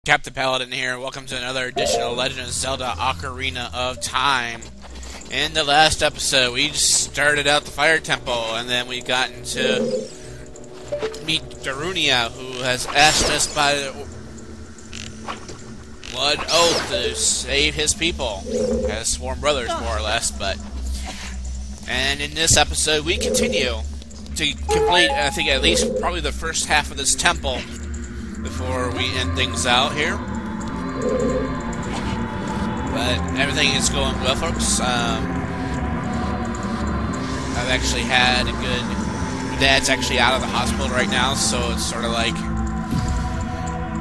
Captain Paladin here. Welcome to another edition of Legend of Zelda Ocarina of Time. In the last episode, we started out the Fire Temple, and then we got into meet Darunia, who has asked us by the blood oath to save his people. Has sworn brothers, more or less, but... And in this episode, we continue to complete, I think, at least probably the first half of this temple before we end things out here. But everything is going well, folks. I've actually had a good... My dad's actually out of the hospital right now, so it's sort of like...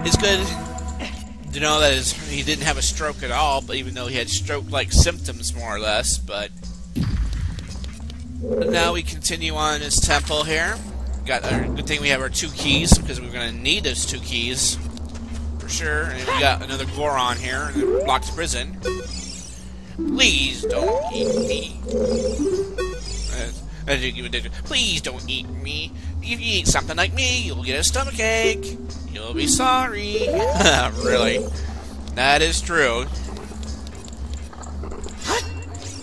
It's good to know that he didn't have a stroke at all, but even though he had stroke-like symptoms, more or less, but now we continue on this temple here. Got a good thing we have our 2 keys, because we're going to need those 2 keys for sure. And we got another Goron here in the blocked prison. Please don't eat me. Please don't eat me. If you eat something like me, you'll get a stomachache. You'll be sorry. Really? That is true.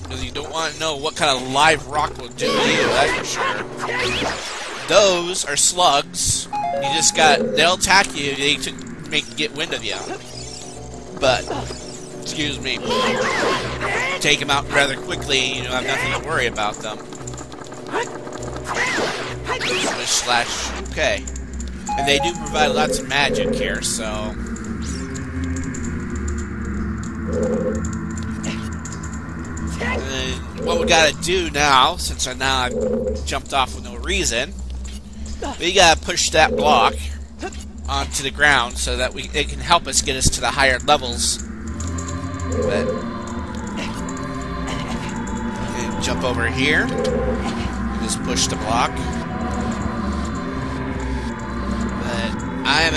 Because you don't want to know what kind of live rock will do to you, that's for sure. Those are slugs. You just they'll attack you, they get wind of you. But, excuse me, take them out rather quickly, you don't have nothing to worry about them. Swish slash, okay. And they do provide lots of magic here, so... And what we gotta do now, since I've jumped off with no reason, we gotta push that block onto the ground so that it can help us get us to the higher levels. But and jump over here and just push the block. But I'm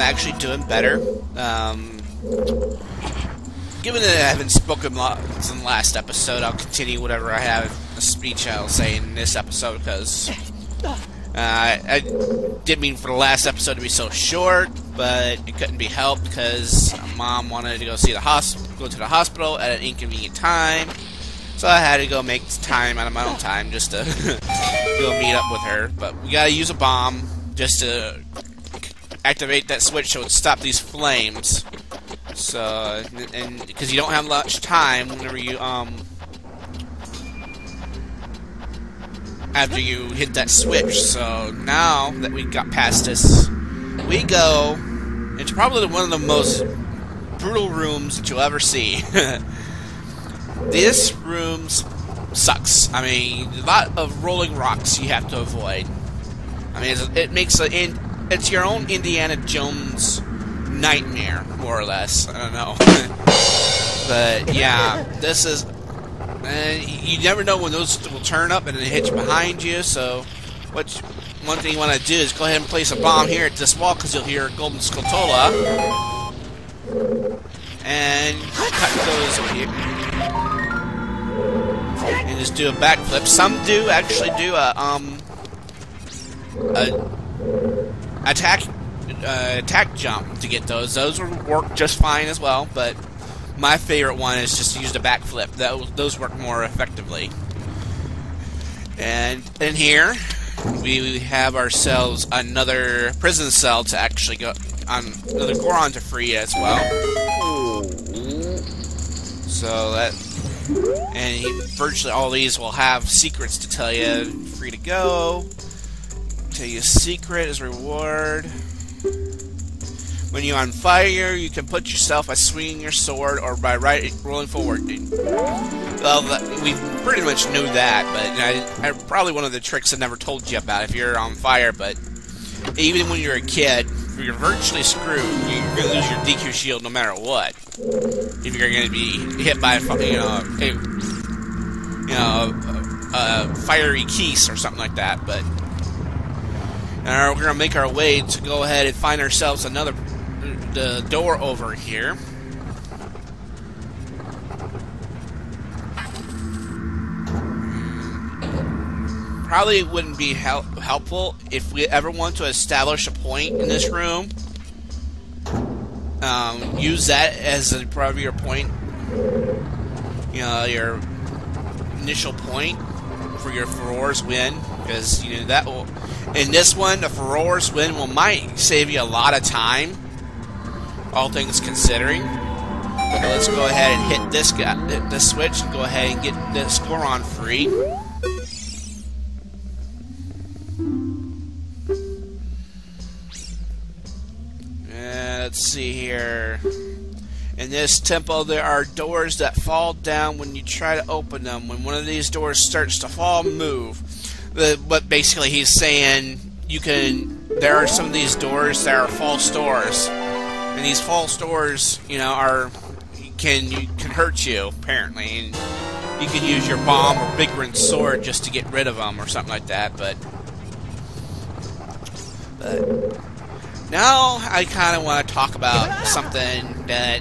actually doing better. Given that I haven't spoken lots in the last episode, I'll continue whatever I have in the speech I'll say in this episode, because I didn't mean for the last episode to be so short, but it couldn't be helped because Mom wanted to go to the hospital at an inconvenient time, so I had to go make time out of my own time just to go meet up with her. But we gotta use a bomb just to activate that switch so it stop these flames. So, and because you don't have much time whenever you, after you hit that switch. So now that we got past this, we go into probably one of the most brutal rooms that you'll ever see. This room sucks. I mean, a lot of rolling rocks you have to avoid. I mean, it's your own Indiana Jones nightmare, more or less. I don't know. But yeah, this is... you never know when those will turn up and then hit you behind you, so one thing you want to do is go ahead and place a bomb here at this wall, because you'll hear Golden Skulltula. And cut those over here. And just do a backflip. Some do actually do a attack jump to get those. Those will work just fine as well, but my favorite one is just to use the backflip. Those work more effectively. And in here, we have ourselves another prison cell to actually go on, another Goron to free as well. So that, and virtually all these will have secrets to tell you. Free to go. Tell you a secret as reward. When you're on fire, you can put yourself by swinging your sword or by rolling forward. Well, we pretty much knew that, but probably one of the tricks I never told you about if you're on fire. But even when you're a kid, you're virtually screwed. You're going to lose your DQ shield no matter what. If you're going to be hit by a fiery keese or something like that. But we're going to make our way to go ahead and find ourselves the door over here. probably wouldn't be helpful if we ever want to establish a point in this room. Use that as probably your point, you know, your initial point for your Furor's win, because you know that will. In this one, the Furor's win might save you a lot of time, all things considering. So let's go ahead and hit this switch and go ahead and get the score on free. Let's see here. In this temple, there are doors that fall down when you try to open them. When one of these doors starts to fall, move. But basically, he's saying there are some of these doors that are false doors, and these false doors, you know, can hurt you apparently, and you can use your bomb or big ring sword just to get rid of them or something like that. But now I kind of want to talk about something that,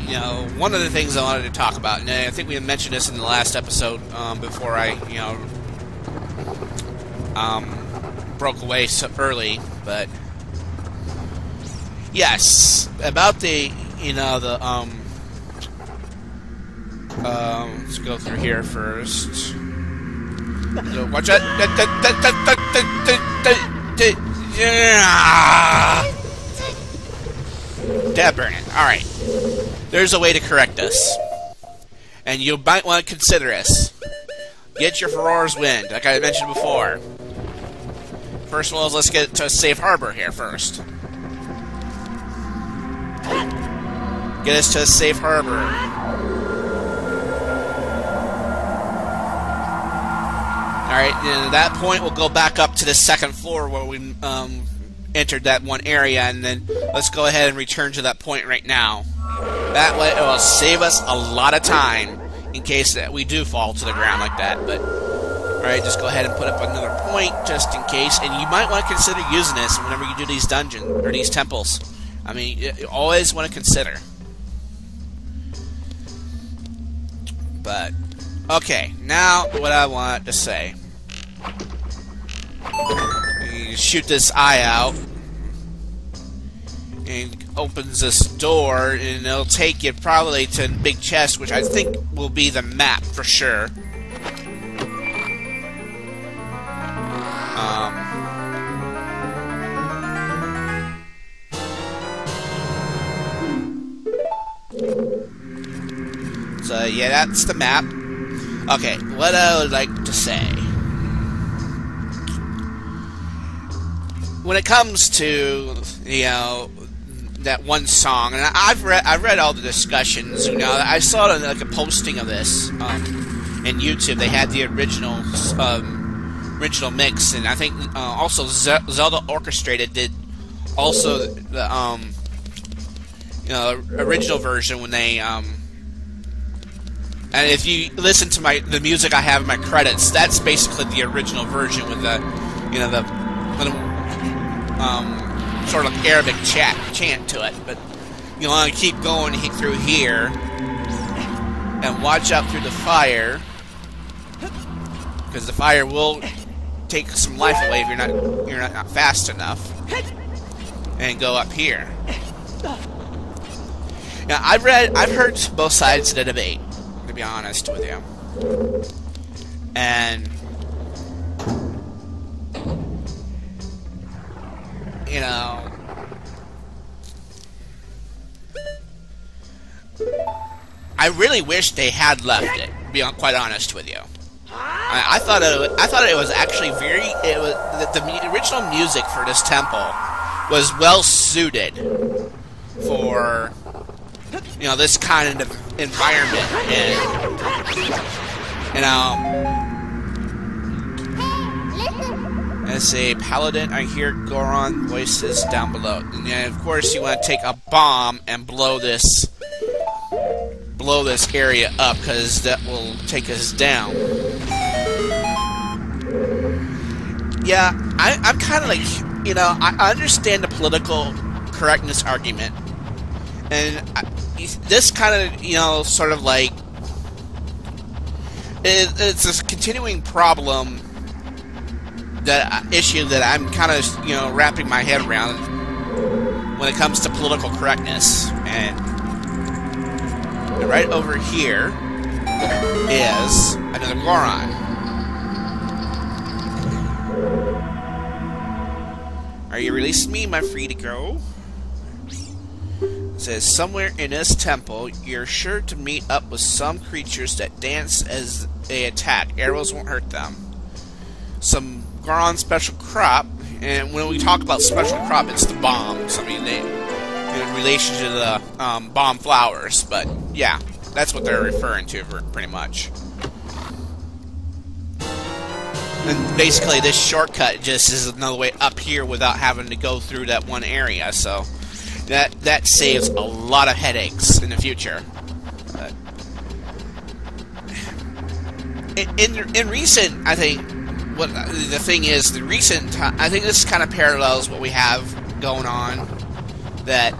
you know, one of the things I wanted to talk about, and I think we mentioned this in the last episode before I, you know, broke away so early, but yes, about the, you know, the let's go through here first. So watch that. Dab burn it. Alright. There's a way to correct this. And you might want to consider this. Get your Furor's wind, like I mentioned before. First of all, let's get to a safe harbor here first. Get us to a safe harbor. Alright, and at that point, we'll go back up to the second floor where we entered that one area, and then let's go ahead and return to that point right now. That way, it will save us a lot of time in case that we do fall to the ground like that. But alright, just go ahead and put up another point just in case, and you might want to consider using this whenever you do these dungeons or these temples. I mean, you always want to consider. But okay, now what I want to say. You shoot this eye out, and opens this door, and it'll take you probably to a big chest, which I think will be the map for sure. So yeah, that's the map. Okay, what I would like to say. When it comes to, you know, that one song, and I've read all the discussions. You know, I saw like a posting of this in YouTube. They had the original mix, and I think also Zelda Orchestrated did also the you know, original version when they and if you listen to the music I have in my credits, that's basically the original version with the, you know, the sort of Arabic chant to it. But you want to keep going through here and watch out through the fire, because the fire will take some life away if you're not fast enough. And go up here. Now I've heard both sides of the debate, to be honest with you, and you know, I really wish they had left it, to be quite honest with you. I thought it was actually the original music for this temple was well suited for, you know, this kind of environment, and you know, let's see, Paladin, I hear Goron voices down below, and of course you want to take a bomb and blow this area up, because that will take us down. Yeah, I'm kind of like, you know, I understand the political correctness argument, and this kind of, you know, sort of like, it's this continuing problem issue that I'm kind of, you know, wrapping my head around when it comes to political correctness. And right over here is another Goron. Are you releasing me? Am I free to go? It says, somewhere in this temple, you're sure to meet up with some creatures that dance as they attack. Arrows won't hurt them. Some Goron special crop, and when we talk about special crop, it's the bombs. I mean, in relation to the bomb flowers, but yeah, that's what they're referring to, pretty much. And basically, this shortcut just is another way up here without having to go through that one area, so that saves a lot of headaches in the future. In recent, I think, what the thing is, the recent, I think this kind of parallels what we have going on, that,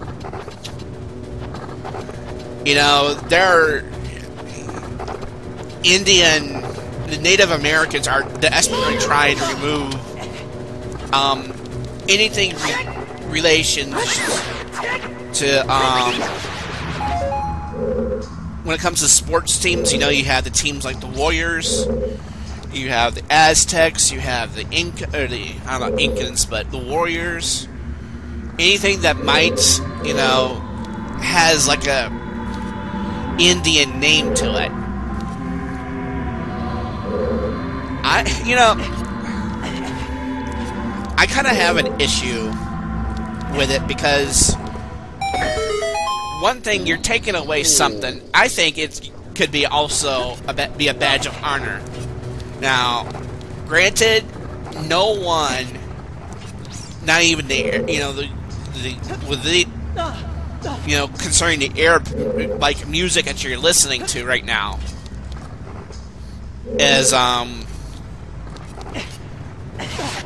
you know, the Native Americans are desperately trying to remove anything relations to when it comes to sports teams. You know, you have the teams like the Warriors, you have the Aztecs, you have the I don't know, Incans, but the Warriors. Anything that might, you know, has like a Indian name to it. I kind of have an issue with it because one thing, you're taking away something. I think it could be also be a badge of honor. Now, granted, no one, not even the, you know, you know, concerning the Arab, like, music that you're listening to right now, is,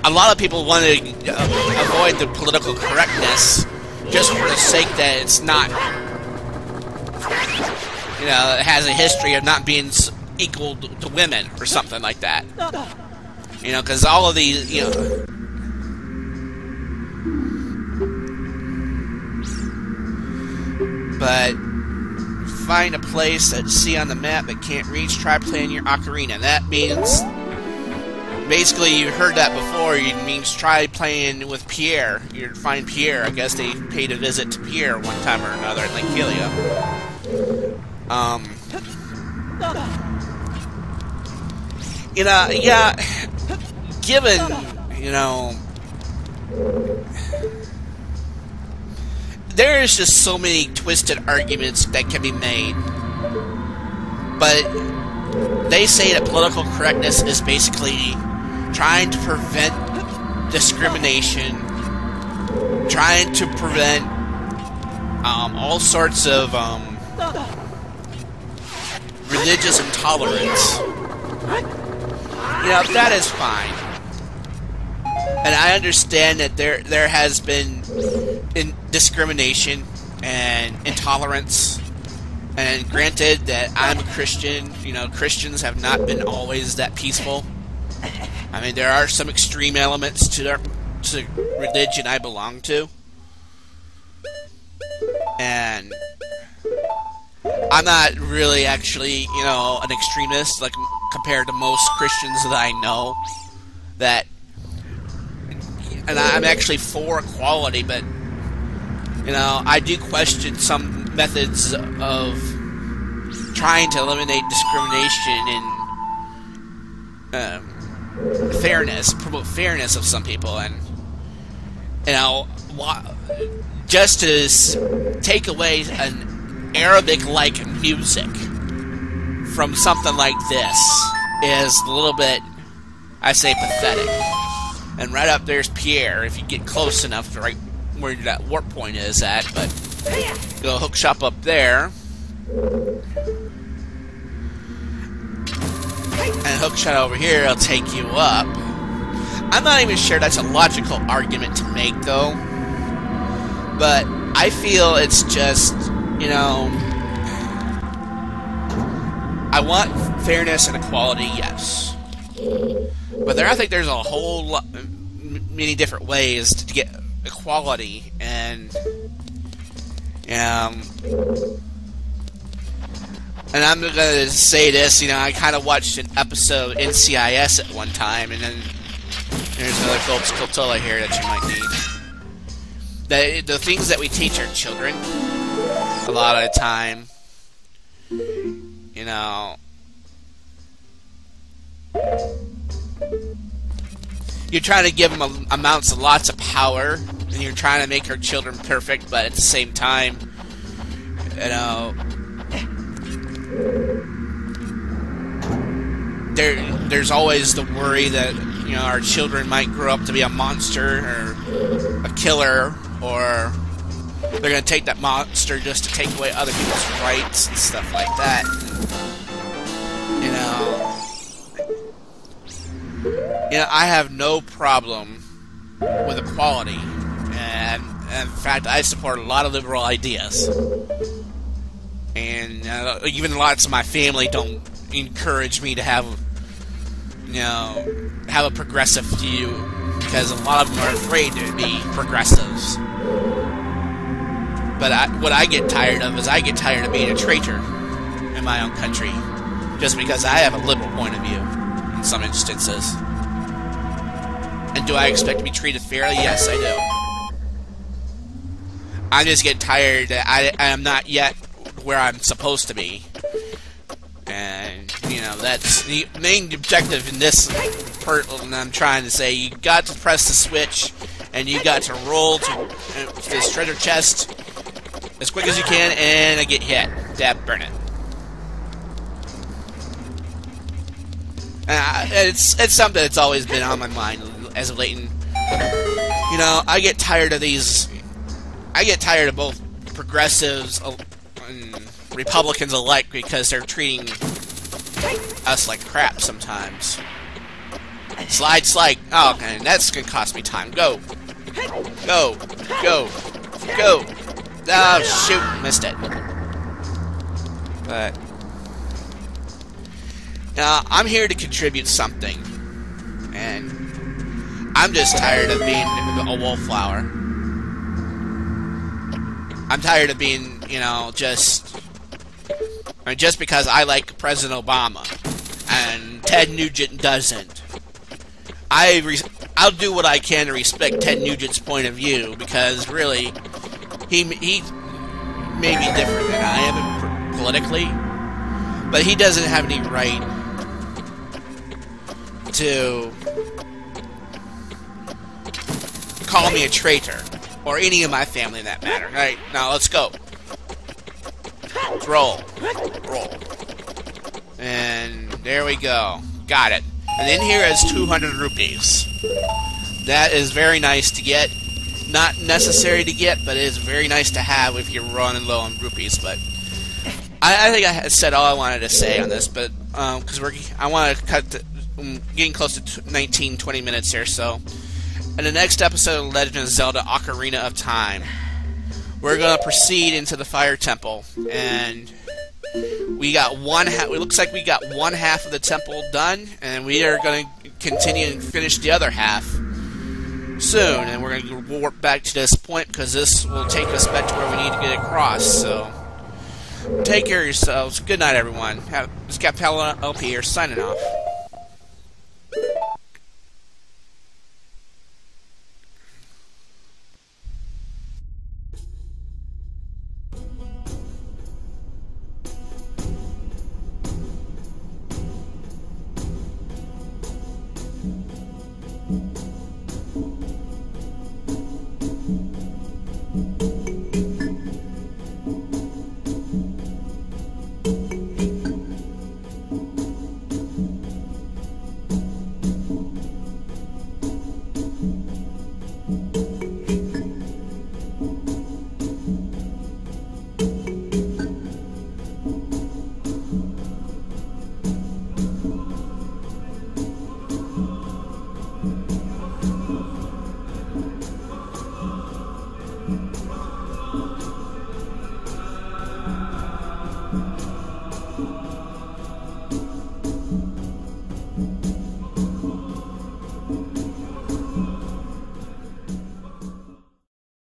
a lot of people want to avoid the political correctness just for the sake that it's not, you know, it has a history of not being equal to women or something like that. You know, because all of these, you know, but find a place that you see on the map that can't reach, try playing your ocarina. That means, basically, you heard that before, it means try playing with Pierre. You find Pierre. I guess they paid a visit to Pierre one time or another in Lymphalia. You know, yeah, given, you know, there's just so many twisted arguments that can be made. But they say that political correctness is basically trying to prevent discrimination, trying to prevent all sorts of religious intolerance. You know, that is fine. And I understand that there has been discrimination and intolerance. And granted that I'm a Christian, you know, Christians have not been always that peaceful. I mean, there are some extreme elements to the religion I belong to. And I'm not really actually, you know, an extremist, like, compared to most Christians that I know. And I'm actually for equality, but, you know, I do question some methods of trying to eliminate discrimination and fairness, promote fairness of some people, and, you know, just to take away an Arabic-like music from something like this is a little bit, I say, pathetic. And right up there's Pierre, if you get close enough to right where that warp point is at, but go hook shop up there. And hook shot over here, it'll take you up. I'm not even sure that's a logical argument to make, though. But I feel it's just, you know, I want fairness and equality, yes. But I think there's a whole lot, many different ways to get equality, and I'm gonna say this, I kind of watched an episode NCIS at one time, and then there's another Phillips Cotola here that you might need. The things that we teach our children, a lot of the time, you're trying to give them amounts of lots of power, and you're trying to make our children perfect, but at the same time, there's always the worry that our children might grow up to be a monster or a killer, or they're going to take that monster just to take away other people's rights and stuff like that. I have no problem with equality, and in fact, I support a lot of liberal ideas. And even lots of my family don't encourage me to have a progressive view, because a lot of them are afraid to be progressives. But what I get tired of is I get tired of being a traitor in my own country, just because I have a liberal point of view in some instances. And do I expect to be treated fairly? Yes, I do. I just get tired that I am not yet where I'm supposed to be. And, that's the main objective in this part. I'm trying to say, you got to press the switch, and you got to roll to this treasure chest as quick as you can, and I get hit. Dab, burn it. It's something that's always been on my mind as of late. And, I get tired of these. I get tired of both progressives and Republicans alike, because they're treating us like crap sometimes. Slide. Oh, okay, that's gonna cost me time. Go. Oh, shoot, missed it. But I'm here to contribute something, and I'm just tired of being a wallflower. I'm tired of being, just because I like President Obama and Ted Nugent doesn't. I'll do what I can to respect Ted Nugent's point of view, because really, he may be different than I am politically, but he doesn't have any right to call me a traitor, or any of my family in that matter. Right, now let's go. Roll. And there we go. Got it. And in here is 200 rupees. That is very nice to get. Not necessary to get, but it is very nice to have if you're running low on rupees. But I think I said all I wanted to say on this, but because I want to cut to, getting close to 19-20 minutes here. So in the next episode of Legend of Zelda Ocarina of Time, we're going to proceed into the Fire Temple, and we got one half. It looks like we got one half of the temple done, and we are going to continue and finish the other half soon. And we're going to warp back to this point, because this will take us back to where we need to get across. So take care of yourselves. Good night, everyone. This is Captain LP here, signing off.